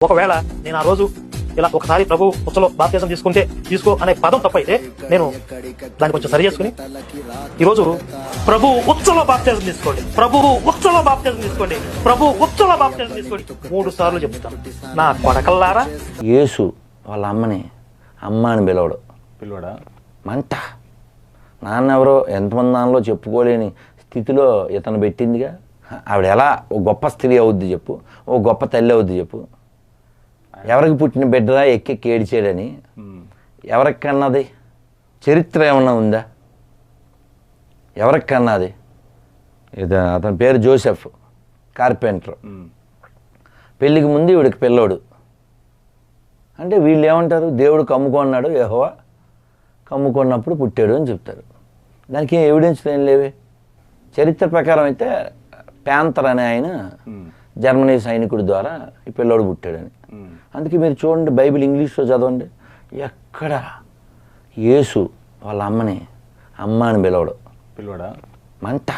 ఒకవేళ నేను ఆ రోజు ఇలా ఒకసారి ప్రభు ఉచ్చలో బాప్తిజం తీసుకో అనే పదం తప్పైతే నేను దాన్ని కొంచెం సరి చేసుకుని ఈరోజు ప్రభు ఉచ్చలో బాప్తిజం తీసుకోండి, ప్రభు ఉచ్చలో బాప్తిజం తీసుకోండి, ప్రభు ఉచ్చలో బాప్తిజం తీసుకోండి 3 సార్లు చెప్తాను. నా కొడకల్లారా, యేసు వాళ్ళ అమ్మని అమ్మ అని పిలవడా మంట. నాన్న ఎవరో ఎంతమంది దానిలో చెప్పుకోలేని స్థితిలో ఇతను పెట్టిందిగా. ఆవిడ ఎలా ఓ గొప్ప స్త్రీ అవుద్ది చెప్పు, ఓ గొప్ప తల్లి అవుద్ది చెప్పు. ఎవరికి పుట్టిన బిడ్డరా ఎక్కెక్కి ఏడిచాడని ఎవరికి కన్నది? చరిత్ర ఏమన్నా ఉందా? ఎవరికి కన్నది? అతని పేరు జోసెఫ్, కార్పెంటర్. పెళ్ళికి ముందు ఈవిడికి పిల్లోడు. అంటే వీళ్ళు ఏమంటారు? దేవుడు కమ్ముకున్నాడు, యెహోవా కమ్ముకున్నప్పుడు పుట్టాడు అని చెప్తారు. దానికి ఏం ఎవిడెన్స్ ఏం లేవే. చరిత్ర ప్రకారం అయితే ప్యాంతర్ అనే ఆయన జర్మనీ సైనికుడి ద్వారా ఈ పిల్లోడు పుట్టాడని. అందుకే మీరు చూడండి, బైబిల్ ఇంగ్లీష్లో చదవండి, ఎక్కడ యేసు వాళ్ళ అమ్మని అమ్మ అని పిలవడా మంట.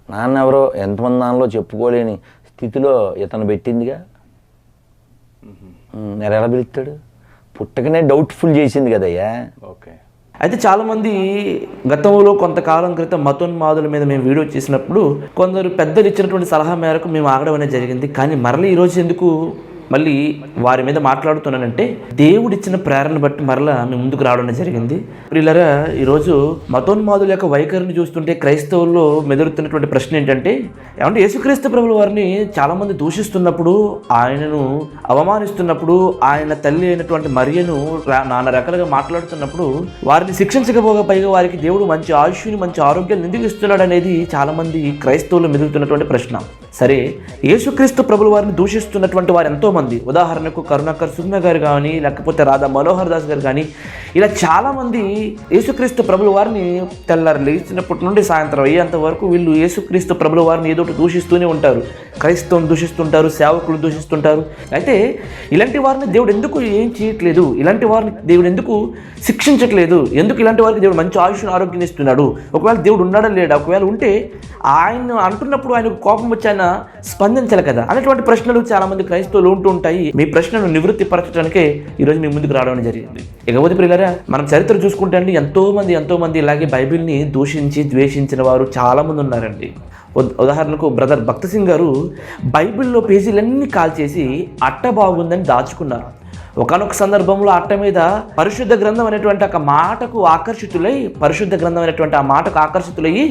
నాన్న ఎవరో ఎంతమంది దానిలో చెప్పుకోలేని స్థితిలో ఇతను పెట్టిందిగా. మరి ఎలా పిలుస్తాడు? పుట్టకనే డౌట్ఫుల్ చేసింది కదయ్యా. ఓకే. అయితే చాలామంది గతంలో కొంతకాలం క్రితం మతోన్మాదుల మీద మేము వీడియో చేసినప్పుడు కొందరు పెద్దలు ఇచ్చినటువంటి సలహా మేరకు మేము ఆగడం అనేది జరిగింది. కానీ మరలా ఈరోజు ఎందుకు మళ్ళీ వారి మీద మాట్లాడుతున్నానంటే, దేవుడిచ్చిన ప్రేరణ బట్టి మరలా మేము ముందుకు రావడం జరిగింది. వీళ్ళరా ఈరోజు మతోన్మాదుల యొక్క వైఖరిని చూస్తుంటే క్రైస్తవుల్లో మెదులుతున్నటువంటి ప్రశ్న ఏంటంటే, ఏమంటే యేసుక్రీస్తు ప్రభుల వారిని చాలామంది దూషిస్తున్నప్పుడు, ఆయనను అవమానిస్తున్నప్పుడు, ఆయన తల్లి అయినటువంటి మరియను నానా రకాలుగా మాట్లాడుతున్నప్పుడు వారిని శిక్షించకపోగా పైగా వారికి దేవుడు మంచి ఆయుష్ని మంచి ఆరోగ్యాన్ని ఎందుకు ఇస్తున్నాడు అనేది చాలామంది క్రైస్తవులు మెదులుతున్నటువంటి ప్రశ్న. సరే, యేసుక్రీస్తు ప్రభుల వారిని దూషిస్తున్నటువంటి వారు ఎంతోమంది, ఉదాహరణకు కరుణాకర్ సుగ్న గారు కానీ, లేకపోతే రాధా మనోహర్ దాస్ గారు కానీ, ఇలా చాలామంది యేసుక్రీస్తు ప్రభుల వారిని తెల్లారు లేచినప్పటి నుండి సాయంత్రం అయ్యేంత వరకు వీళ్ళు యేసుక్రీస్తు ప్రభుల వారిని ఏదో ఒకటి దూషిస్తూనే ఉంటారు. క్రైస్తవం దూషిస్తుంటారు, సేవకులు దూషిస్తుంటారు. అయితే ఇలాంటి వారిని దేవుడు ఎందుకు ఏం చేయట్లేదు? ఇలాంటి వారిని దేవుడు ఎందుకు శిక్షించట్లేదు? ఎందుకు ఇలాంటి వారికి దేవుడు మంచి ఆయుష్ను ఆరోగ్యం ఇస్తున్నాడు? ఒకవేళ దేవుడు ఉన్నాడా లేడా? ఒకవేళ ఉంటే ఆయన అంటున్నప్పుడు ఆయనకు కోపం వచ్చి ఆయన స్పందించాలి కదా అనేటువంటి ప్రశ్నలు చాలామంది క్రైస్తవులు ఉంటూ ఉంటాయి. మీ ప్రశ్నను నివృత్తి పరచడానికే ఈరోజు మీ ముందుకు రావడం జరిగింది. ఇకపోతే ప్రియులారా, మనం చరిత్ర చూసుకుంటే అండి ఎంతో మంది ఇలాగే బైబిల్ని దూషించి ద్వేషించిన వారు చాలామంది ఉన్నారండి. ఉదాహరణకు బ్రదర్ భక్త సింగ్ గారు బైబిల్లో పేజీలన్నీ కాల్చేసి అట్ట బాగుందని దాచుకున్నారు. ఒకనొక సందర్భంలో అట్ట మీద పరిశుద్ధ గ్రంథం అనేటువంటి ఒక మాటకు ఆకర్షితులయ్యి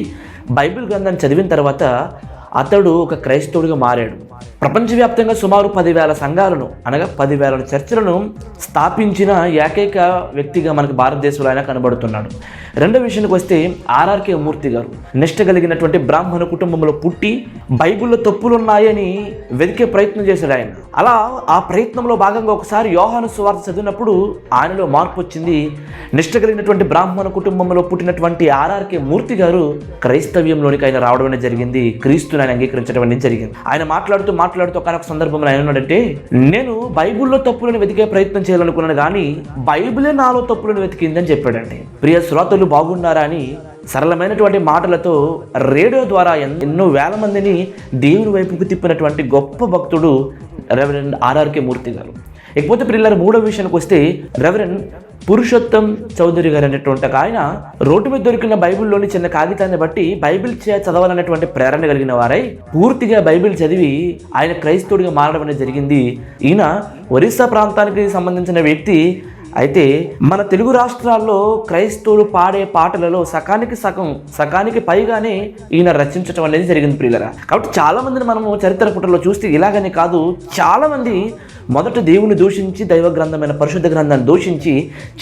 బైబిల్ గ్రంథాన్ని చదివిన తర్వాత అతడు ఒక క్రైస్తవుడిగా మారాడు. ప్రపంచవ్యాప్తంగా సుమారు 10,000 సంఘాలను, అనగా 10,000 చర్చలను స్థాపించిన ఏకైక వ్యక్తిగా మనకు భారతదేశంలో ఆయన కనబడుతున్నాడు. రెండో విషయానికి వస్తే ఆర్ఆర్కే మూర్తి గారు నిష్ట కలిగినటువంటి బ్రాహ్మణ కుటుంబంలో పుట్టి బైబిల్లో తప్పులున్నాయని వెతికే ప్రయత్నం చేశాడు ఆయన. అలా ఆ ప్రయత్నంలో భాగంగా ఒకసారి యోహాను సువార్త చదివినప్పుడు ఆయనలో మార్పు వచ్చింది. నిష్ట కలిగినటువంటి బ్రాహ్మణ కుటుంబంలో పుట్టినటువంటి ఆర్ఆర్కే మూర్తి గారు క్రైస్తవ్యంలోనికి ఆయన రావడం అనేది జరిగింది. క్రీస్తుని ఆయన అంగీకరించడం అనేది జరిగింది. ఆయన మాట్లాడుతూ ఒకనొక సందర్భంలో ఆయన ఉన్నాడంటే, నేను బైబిల్లో తప్పులను వెతికే ప్రయత్నం చేయాలనుకున్నాను కానీ బైబిలే నాలో తప్పులను వెతికిందని చెప్పాడండి. ప్రియ శ్రోతలు బాగున్నారా అని సరళమైనటువంటి మాటలతో రేడియో ద్వారా ఎన్నో వేల మందిని దేవుని వైపుకు తిప్పినటువంటి గొప్ప భక్తుడు రెవరెండ్ ఆర్ఆర్కే మూర్తి గారు. ఇకపోతే ప్రియులారా, మూడో విషయానికి వస్తే రెవరెండ్ పురుషోత్తం చౌదరి గారు అనేటువంటి ఆయన రోడ్డు మీద దొరికిన బైబిల్లోని చిన్న కాగితాన్ని బట్టి బైబిల్ చదవాలనేటువంటి ప్రేరణ కలిగిన వారై పూర్తిగా బైబిల్ చదివి ఆయన క్రైస్తవుడిగా మారడం అనేది జరిగింది. ఈయన ఒరిస్సా ప్రాంతానికి సంబంధించిన వ్యక్తి. అయితే మన తెలుగు రాష్ట్రాల్లో క్రైస్తవులు పాడే పాటలలో సకానికి పైగానే ఈయన రచించడం అనేది జరిగింది ప్రియులరా. కాబట్టి చాలా మందిని మనము చరిత్ర పుటల్లో చూస్తే ఇలాగనే కాదు, చాలా మంది మొదట దేవుని దూషించి దైవ గ్రంథమైన పరిశుద్ధ గ్రంథాన్ని దూషించి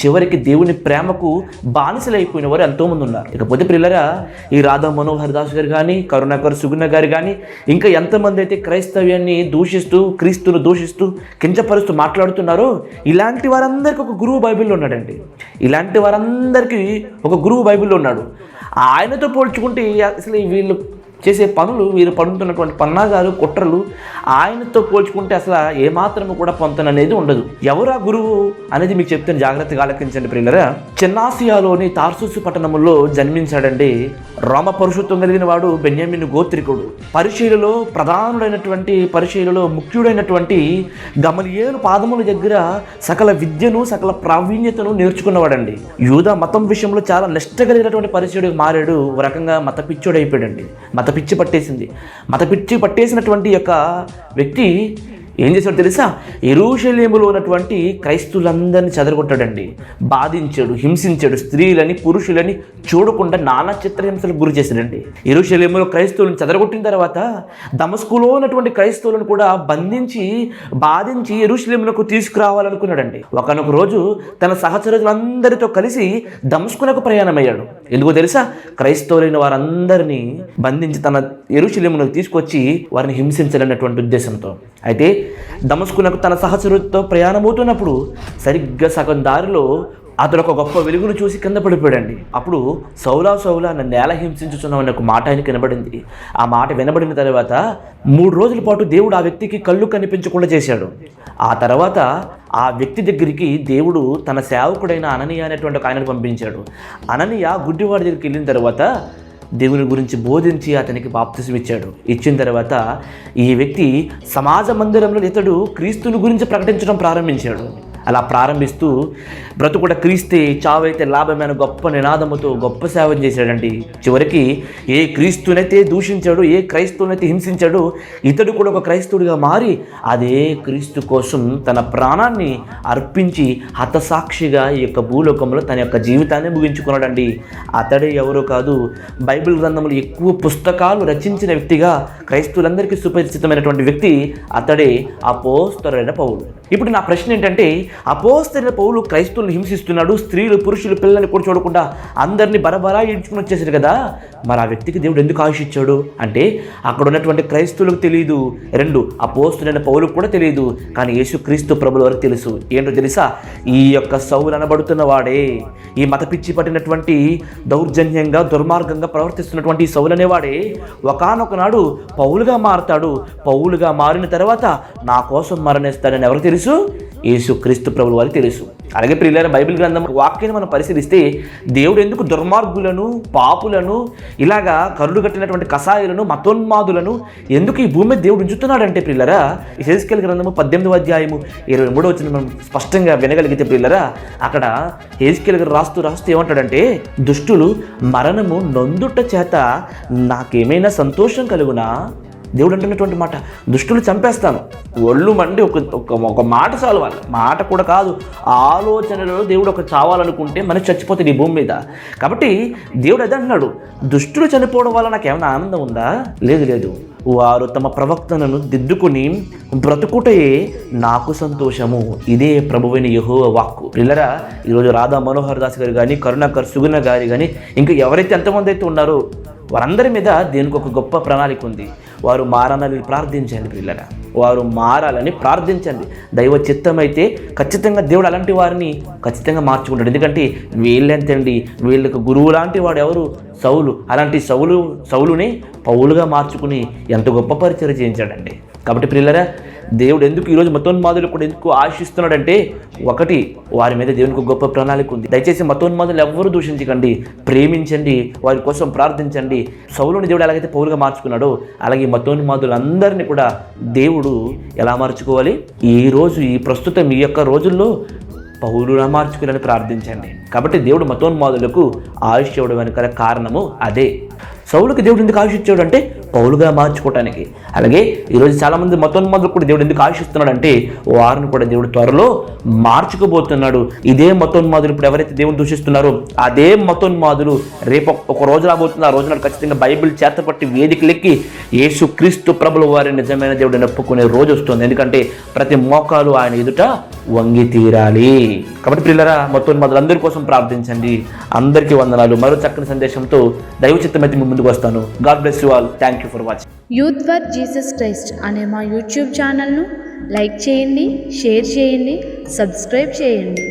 చివరికి దేవుని ప్రేమకు బానిసలైపోయిన వారు ఎంతోమంది ఉన్నారు. ఇకపోతే ప్రియులరా, ఈ రాధా మనోహర్ దాస్ గారు కానీ, కరుణాకర్ సుగుణ గారు కానీ, ఇంకా ఎంతమంది అయితే క్రైస్తవ్యాన్ని దూషిస్తూ క్రీస్తును దూషిస్తూ కించపరుస్తూ మాట్లాడుతున్నారో ఇలాంటి వారందరికీ ఒక గురువు బైబిల్లో ఉన్నాడండి. ఇలాంటి వారందరికీ ఒక గురువు బైబిల్లో ఉన్నాడు. ఆయనతో పోల్చుకుంటే అసలు వీళ్ళు చేసే పనులు, వీరు పడుతున్నటువంటి పన్నాగాలు, కుట్రలు ఆయనతో పోల్చుకుంటే అసలు ఏమాత్రము కూడా పొంతననేది ఉండదు. ఎవరా గురువు అనేది మీకు చెప్తాను, జాగ్రత్తగా ఆలకించండి ప్రియులరా. చెన్నాసియాలోని తార్సూసు పట్టణంలో జన్మించాడండి రోమ పౌరుషత్వం కలిగిన వాడు బెన్యామీను గోత్రికుడు. పరిచయులలో ప్రధానుడైనటువంటి, పరిచయులలో ముఖ్యుడైనటువంటి గమలీయేలు పాదముల దగ్గర సకల విద్యను, సకల ప్రావీణ్యతను నేర్చుకున్నవాడండి. యూదా మతం విషయంలో చాలా నిష్ట కలిగినటువంటి పరిచయుడికి మారాడు. ఒక రకంగా మత పిచ్చోడు అయిపోయాడండి. మత పిచ్చి పట్టేసింది. మత పిచ్చి పట్టేసినటువంటి యొక్క వ్యక్తి ఏం చేశాడు తెలుసా? యెరూషలేములో ఉన్నటువంటి క్రైస్తవులందరినీ చెదరగొట్టాడండి. బాధించాడు, హింసించాడు. స్త్రీలని, పురుషులని చూడకుండా నానా చిత్రహింసలకు గురి చేశాడండి. యెరూషలేములో క్రైస్తవులను చెదరగొట్టిన తర్వాత దమస్కులో ఉన్నటువంటి క్రైస్తవులను కూడా బంధించి, బాధించి యెరూషలేములకు తీసుకురావాలనుకున్నాడండి. ఒకనొక రోజు తన సహచరులందరితో కలిసి దమస్కునకు ప్రయాణమయ్యాడు. ఎందుకో తెలుసా? క్రైస్తవులైన వారందరినీ బంధించి తన యెరూషలేమునకు తీసుకొచ్చి వారిని హింసించాలన్నటువంటి ఉద్దేశంతో. అయితే దమస్కునకు తన సహచరులతో ప్రయాణమవుతున్నప్పుడు సరిగ్గా సగం దారిలో అతడు ఒక గొప్ప వెలుగును చూసి కింద పడిపోయాడండి. అప్పుడు సౌలా సౌలా నన్ను నేల హింసించుచున్నామని ఒక మాట ఆయనకి వినబడింది. ఆ మాట వినబడిన తర్వాత 3 రోజుల పాటు దేవుడు ఆ వ్యక్తికి కళ్ళు కనిపించకుండా చేశాడు. ఆ తర్వాత ఆ వ్యక్తి దగ్గరికి దేవుడు తన సేవకుడైన అననీయ అనేటువంటి ఒక ఆయనను పంపించాడు. అననీయ గుడ్డివాడి దగ్గరికి వెళ్ళిన తర్వాత దేవుని గురించి బోధించి అతనికి బాప్తిసం ఇచ్చాడు. ఇచ్చిన తర్వాత ఈ వ్యక్తి సమాజ మందిరంలో ఇతడు క్రీస్తుని గురించి ప్రకటించడం ప్రారంభించాడు. అలా ప్రారంభిస్తూ బ్రతుకుడ క్రీస్తే, చావైతే లాభమైన గొప్ప నినాదముతో గొప్ప సేవను చేశాడండి. చివరికి ఏ క్రీస్తునైతే దూషించాడు, ఏ క్రైస్తవునైతే హింసించాడు, ఇతడు కూడా ఒక క్రైస్తవుడిగా మారి అదే క్రీస్తు కోసం తన ప్రాణాన్ని అర్పించి హతసాక్షిగా ఈ యొక్క భూలోకంలో తన యొక్క జీవితాన్ని ముగించుకున్నాడండి. అతడే ఎవరో కాదు, బైబిల్ గ్రంథంలో ఎక్కువ పుస్తకాలు రచించిన వ్యక్తిగా క్రైస్తవులందరికీ సుపరిచితమైనటువంటి వ్యక్తి అతడే అపోస్తలుడైన పౌలు. ఇప్పుడు నా ప్రశ్న ఏంటంటే, అపోస్తలుడైన పౌలు క్రైస్తవులను హింసిస్తున్నాడు, స్త్రీలు, పురుషులు, పిల్లల్ని కూడా చూడకుండా అందరినీ బరబరా ఈడ్చుకుని వచ్చేసారు కదా, మరి ఆ వ్యక్తికి దేవుడు ఎందుకు ఆయుష్ ఇచ్చాడు అంటే అక్కడ ఉన్నటువంటి క్రైస్తవులకు తెలియదు. 2 అపోస్తలుడైన పౌలుకు కూడా తెలియదు. కానీ యేసుక్రీస్తు ప్రభుల వరకు తెలుసు. ఏంటో తెలుసా? ఈ యొక్క సౌలు అనబడుతున్న వాడే, ఈ మత పిచ్చి పట్టినటువంటి దౌర్జన్యంగా, దుర్మార్గంగా ప్రవర్తిస్తున్నటువంటి ఈ సౌలు అనేవాడే ఒకానొక నాడు పౌలుగా మారతాడు. పౌలుగా మారిన తర్వాత నా కోసం మరణిస్తాడని ఎవరికి తెలుసు? యేసుక్రీస్తు ప్రభుల వారికి తెలుసు. అలాగే ప్రియులారా, బైబిల్ గ్రంథం వాక్యాన్ని మనం పరిశీలిస్తే దేవుడు ఎందుకు దుర్మార్గులను, పాపులను, ఇలాగా కరుడు కట్టినటువంటి కసాయులను, మతోన్మాదులను ఎందుకు ఈ భూమి మీద దేవుడు ఉంచుతున్నాడంటే ప్రియులారా, హెజ్కేలు గ్రంథము 18వ అధ్యాయము 23వ వచనం మనం స్పష్టంగా వినగలిగితే ప్రియులారా, అక్కడ హెజ్కేలు గారు రాస్తూ ఏమంటాడంటే, దుష్టులు మరణము నొందుట చేత నాకేమైనా సంతోషం కలుగునా? దేవుడు అంటున్నటువంటి మాట, దుష్టులు చంపేస్తాను, ఒళ్ళు మండి ఒక మాట చాలు, వాళ్ళ మాట కూడా కాదు, ఆలోచనలో దేవుడు ఒక చావాలనుకుంటే మనకి చచ్చిపోతుంది ఈ భూమి మీద. కాబట్టి దేవుడు అదే అన్నాడు, దుష్టులు చనిపోవడం వల్ల నాకు ఏమైనా ఆనందం ఉందా? లేదు. వారు తమ ప్రవక్తనను దిద్దుకుని బ్రతుకుటయే నాకు సంతోషము. ఇదే ప్రభువైన యెహోవా వాక్కు. పిల్లరా, ఈరోజు రాధా మనోహర్ దాస్ గారు కానీ, కరుణాకర్ సుగుణ గారి కానీ, ఇంకా ఎవరైతే ఎంతమంది అయితే ఉన్నారో వారందరి మీద దేనికి ఒక గొప్ప ప్రణాళిక ఉంది. వారు మారాలని ప్రార్థించండి పిల్లరా, వారు మారాలని ప్రార్థించండి. దైవ చిత్తమైతే ఖచ్చితంగా దేవుడు అలాంటి వారిని ఖచ్చితంగా మార్చుకుంటాడు. ఎందుకంటే వీళ్ళెంతండి, వీళ్ళకి గురువు లాంటి వాడు ఎవరు? సౌలు. అలాంటి సౌలుని పౌలుగా మార్చుకుని ఎంత గొప్ప పరిచయం చేయించాడండి. కాబట్టి ప్రియులారా, దేవుడు ఎందుకు ఈరోజు మతోన్మాదులు కూడా ఎందుకు ఆశిస్తున్నాడంటే, ఒకటి, వారి మీద దేవునికి గొప్ప ప్రణాళిక ఉంది. దయచేసి మతోన్మాదులు ఎవ్వరూ దూషించకండి, ప్రేమించండి, వారి కోసం ప్రార్థించండి. సౌలుని దేవుడు ఎలాగైతే పౌలుగా మార్చుకున్నాడో అలాగే మతోన్మాదులందరినీ కూడా దేవుడు ఎలా మార్చుకోవాలి? ఈ ప్రస్తుతం ఈ యొక్క రోజుల్లో పౌలులా మార్చుకుని ప్రార్థించండి. కాబట్టి దేవుడు మతోన్మాదులకు ఆయుష్ ఇవ్వడం వెనుక కారణము అదే. సౌలుకి దేవుడు ఎందుకు ఆయుష్ ఇచ్చాడు అంటే పౌలుగా మార్చుకోవటానికి. అలాగే ఈరోజు చాలామంది మతోన్మాదులు కూడా దేవుడు ఎందుకు ఆయుషిస్తున్నాడు అంటే వారిని కూడా దేవుడు త్వరలో మార్చుకోబోతున్నాడు. ఇదే మతోన్మాదులు ఇప్పుడు ఎవరైతే దేవుని దూషిస్తున్నారో అదే మతోన్మాదులు రేపు ఒక రోజు రాబోతుంది. ఆ రోజున ఖచ్చితంగా బైబిల్ చేతపట్టి వేదికలెక్కి యేసుక్రీస్తు ప్రభుల వారి నిజమైన దేవుడిని ఒప్పుకునే రోజు వస్తుంది. ఎందుకంటే ప్రతి మోకాలు ఆయన ఎదుట వంగి తీరాలి. కాబట్టి ప్రియులారా, మతోన్మాదులందరి కోసం ప్రార్థించండి. అందరికీ వందనాలు. మరో చక్కని సందేశంతో దైవ చిత్తమైతే మీ ముందుకు వస్తాను. God bless you all. Thank you for watching. Youth for Jesus Christ అనే మా యూట్యూబ్ ఛానల్ను లైక్ చేయండి, షేర్ చేయండి, సబ్స్క్రైబ్ చేయండి.